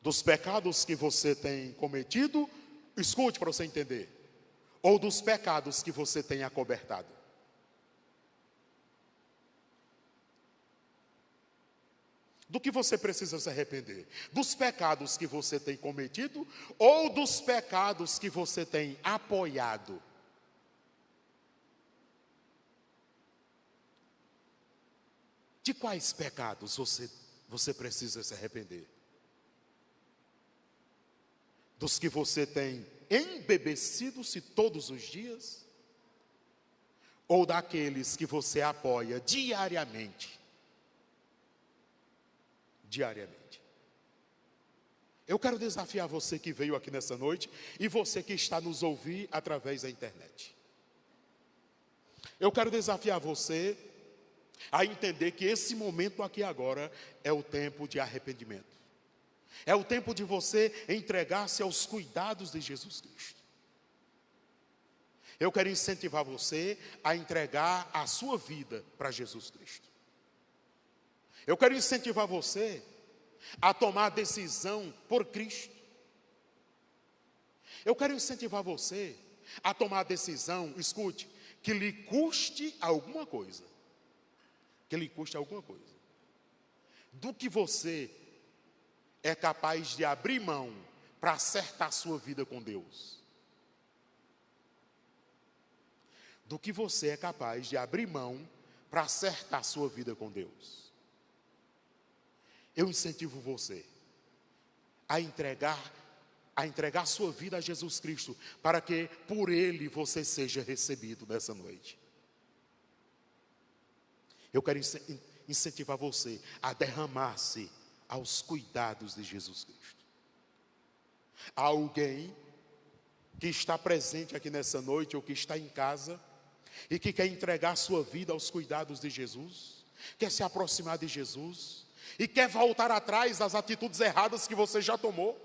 [SPEAKER 5] Dos pecados que você tem cometido, escute para você entender, ou dos pecados que você tem acobertado? Do que você precisa se arrepender? Dos pecados que você tem cometido ou dos pecados que você tem apoiado? De quais pecados você precisa se arrepender? Dos que você tem embebecido-se todos os dias? Ou daqueles que você apoia diariamente? Diariamente. Eu quero desafiar você que veio aqui nessa noite e você que está nos ouvindo através da internet. Eu quero desafiar você a entender que esse momento aqui agora é o tempo de arrependimento. É o tempo de você entregar-se aos cuidados de Jesus Cristo. Eu quero incentivar você a entregar a sua vida para Jesus Cristo. Eu quero incentivar você a tomar decisão por Cristo. Eu quero incentivar você a tomar decisão, escute, que lhe custe alguma coisa. Que lhe custe alguma coisa. Do que você é capaz de abrir mão para acertar a sua vida com Deus. Do que você é capaz de abrir mão para acertar a sua vida com Deus. Eu incentivo você a entregar sua vida a Jesus Cristo, para que por Ele você seja recebido nessa noite. Eu quero incentivar você a derramar-se aos cuidados de Jesus Cristo. Há alguém que está presente aqui nessa noite ou que está em casa e que quer entregar sua vida aos cuidados de Jesus, quer se aproximar de Jesus e quer voltar atrás das atitudes erradas que você já tomou.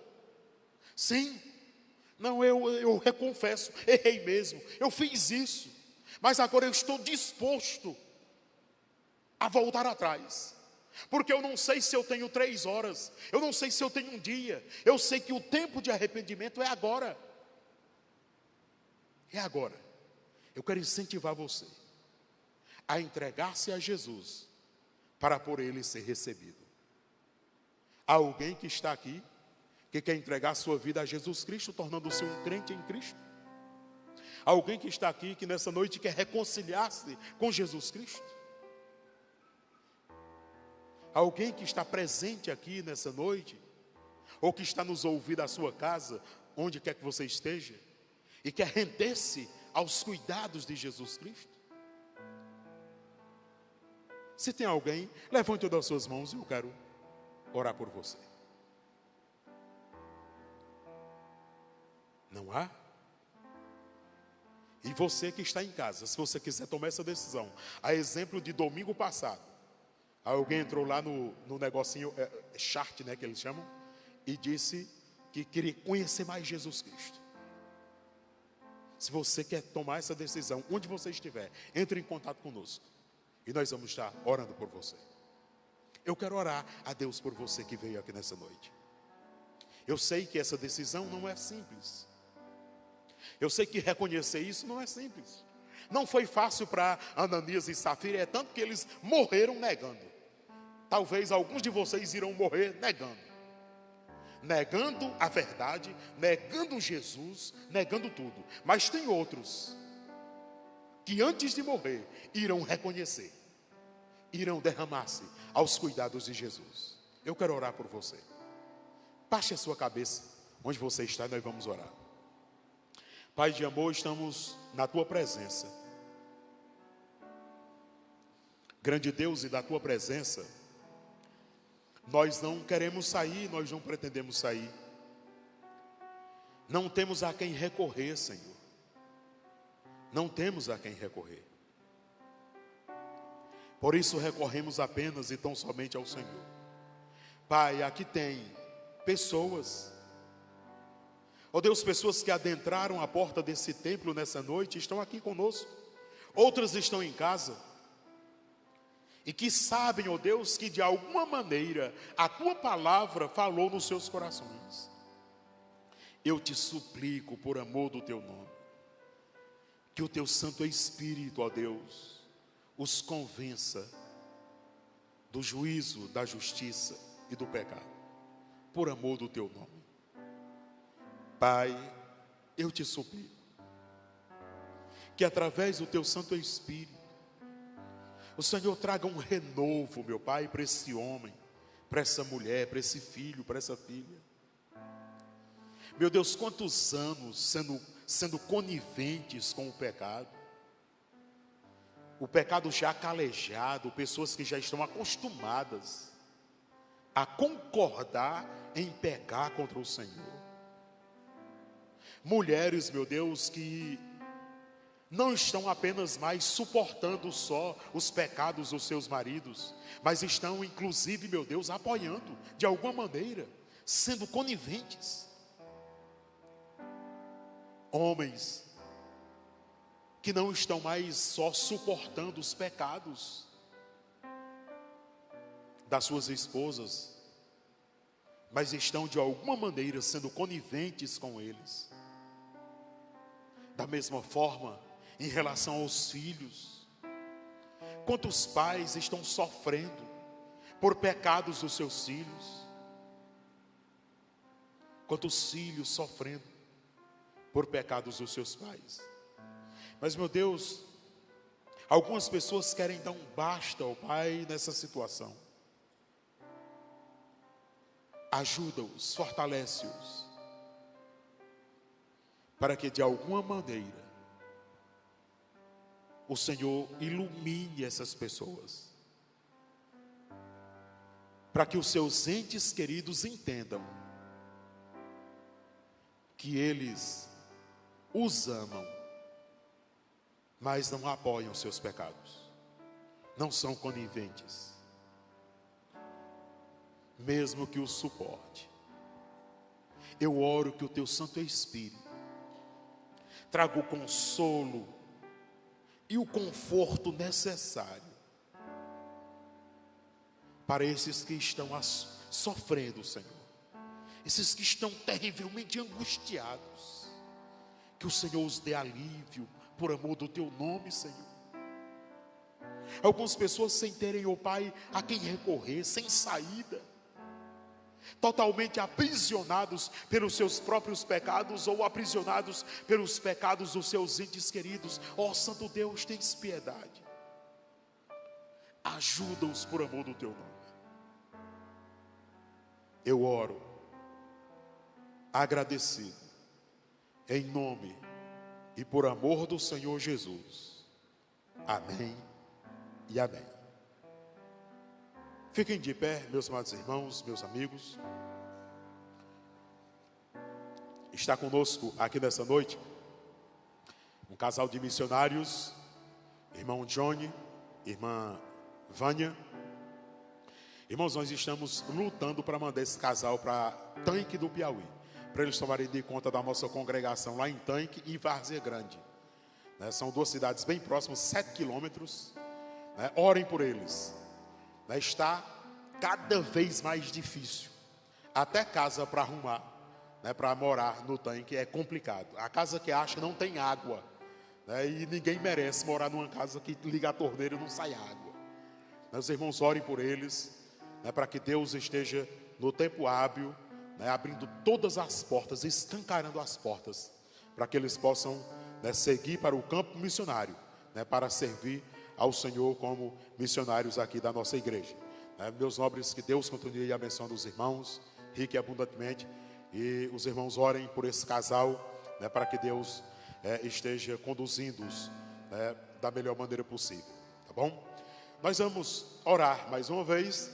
[SPEAKER 5] Sim, não, eu reconfesso, errei mesmo, eu fiz isso, mas agora eu estou disposto a voltar atrás, porque eu não sei se eu tenho 3 horas, eu não sei se eu tenho um dia, eu sei que o tempo de arrependimento é agora. É agora. Eu quero incentivar você a entregar-se a Jesus, para por Ele ser recebido. Há alguém que está aqui, que quer entregar sua vida a Jesus Cristo, tornando-se um crente em Cristo? Há alguém que está aqui, que nessa noite quer reconciliar-se com Jesus Cristo? Alguém que está presente aqui nessa noite, ou que está nos ouvindo da sua casa, onde quer que você esteja, e quer render-se aos cuidados de Jesus Cristo? Se tem alguém, levante todas as suas mãos e eu quero orar por você. Não há? E você que está em casa, se você quiser tomar essa decisão, a exemplo de domingo passado, alguém entrou lá no negocinho, chart, né, que eles chamam, e disse que queria conhecer mais Jesus Cristo. Se você quer tomar essa decisão, onde você estiver, entre em contato conosco, e nós vamos estar orando por você. Eu quero orar a Deus por você que veio aqui nessa noite. Eu sei que essa decisão não é simples. Eu sei que reconhecer isso não é simples. Não foi fácil para Ananias e Safira, é tanto que eles morreram negando. Talvez alguns de vocês irão morrer negando. Negando a verdade, negando Jesus, negando tudo. Mas tem outros que antes de morrer irão reconhecer irão derramar-se aos cuidados de Jesus. Eu quero orar por você. Baixe a sua cabeça onde você está e nós vamos orar. Pai de amor, estamos na tua presença. Grande Deus, e da tua presença nós não queremos sair, nós não pretendemos sair. Não temos a quem recorrer, Senhor. Não temos a quem recorrer. Por isso recorremos apenas e tão somente ao Senhor. Pai, aqui tem pessoas, ó Deus, pessoas que adentraram a porta desse templo nessa noite, estão aqui conosco. Outras estão em casa e que sabem, ó Deus, que de alguma maneira a tua palavra falou nos seus corações. Eu te suplico, por amor do teu nome, que o teu Santo Espírito, ó Deus, os convença do juízo, da justiça e do pecado, por amor do teu nome. Pai, eu te suplico que através do teu Santo Espírito o Senhor traga um renovo, meu Pai, para esse homem, para essa mulher, para esse filho, para essa filha. Meu Deus, quantos anos sendo coniventes com o pecado já calejado, pessoas que já estão acostumadas a concordar em pecar contra o Senhor. Mulheres, meu Deus, que não estão apenas mais suportando só os pecados dos seus maridos, mas estão inclusive, meu Deus, apoiando de alguma maneira, sendo coniventes. Homens que não estão mais só suportando os pecados das suas esposas, mas estão de alguma maneira sendo coniventes com eles. Da mesma forma, em relação aos filhos, quantos pais estão sofrendo por pecados dos seus filhos? Quantos filhos sofrendo por pecados dos seus pais? Mas, meu Deus, algumas pessoas querem dar um basta ao Pai nessa situação. Ajuda-os, fortalece-os, para que de alguma maneira o Senhor ilumine essas pessoas, para que os seus entes queridos entendam que eles os amam, mas não apoiam seus pecados, não são coniventes, mesmo que os suporte. Eu oro que o teu Santo Espírito traga o consolo e o conforto necessário para esses que estão sofrendo, Senhor, esses que estão terrivelmente angustiados, que o Senhor os dê alívio, por amor do teu nome, Senhor. Algumas pessoas sem terem, ó Pai, a quem recorrer, sem saída, totalmente aprisionados pelos seus próprios pecados ou aprisionados pelos pecados dos seus entes queridos. Ó Santo Deus, tens piedade, ajuda-os por amor do teu nome. Eu oro agradecido em nome e por amor do Senhor Jesus. Amém e amém. Fiquem de pé, meus amados irmãos, meus amigos. Está conosco aqui nessa noite um casal de missionários, irmão Johnny, irmã Vânia. Irmãos, nós estamos lutando para mandar esse casal para Tanque do Piauí, para eles tomarem de conta da nossa congregação lá em Tanque e Várzea Grande. São duas cidades bem próximas, 7 quilômetros. Orem por eles. Está cada vez mais difícil. Até casa para arrumar, para morar no Tanque é complicado. A casa que acha não tem água, e ninguém merece morar numa casa que liga a torneira e não sai água. Os irmãos, orem por eles, para que Deus esteja no tempo hábil, abrindo todas as portas, escancarando as portas, para que eles possam seguir para o campo missionário, para servir ao Senhor como missionários aqui da nossa igreja. Meus nobres, que Deus continue abençoando os irmãos, rique e abundantemente, e os irmãos orem por esse casal, para que Deus esteja conduzindo-os da melhor maneira possível, tá bom? Nós vamos orar mais uma vez.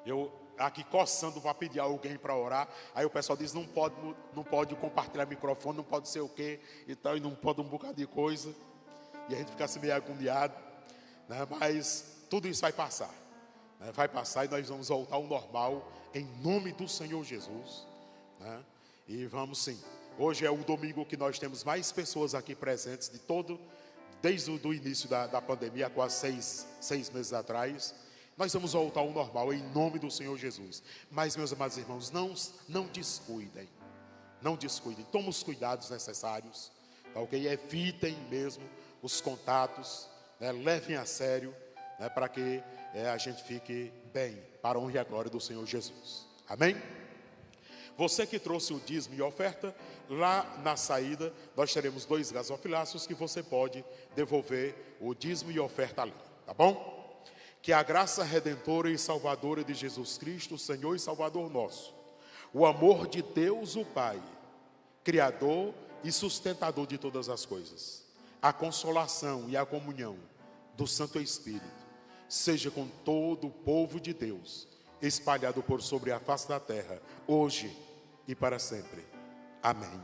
[SPEAKER 5] Eu aqui coçando para pedir a alguém para orar, aí o pessoal diz, não pode compartilhar microfone, não pode ser o quê, e tal, e não pode um bocado de coisa, e a gente fica assim meio agoniado, mas tudo isso vai passar, vai passar, e nós vamos voltar ao normal, em nome do Senhor Jesus, e vamos sim. Hoje é o domingo que nós temos mais pessoas aqui presentes desde o início da pandemia, quase seis meses atrás. Nós vamos voltar ao normal, em nome do Senhor Jesus. Mas, meus amados irmãos, não descuidem. Não descuidem. Tomem os cuidados necessários. Tá, ok? Evitem mesmo os contatos. Levem a sério, para que a gente fique bem, para a honra e a glória do Senhor Jesus. Amém? Você que trouxe o dízimo e oferta, lá na saída, nós teremos 2 gasofilácios que você pode devolver o dízimo e oferta ali. Tá bom? Que a graça redentora e salvadora de Jesus Cristo, Senhor e Salvador nosso, o amor de Deus o Pai, Criador e sustentador de todas as coisas, a consolação e a comunhão do Santo Espírito, seja com todo o povo de Deus, espalhado por sobre a face da terra, hoje e para sempre. Amém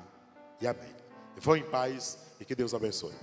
[SPEAKER 5] e amém. Vão em paz e que Deus abençoe.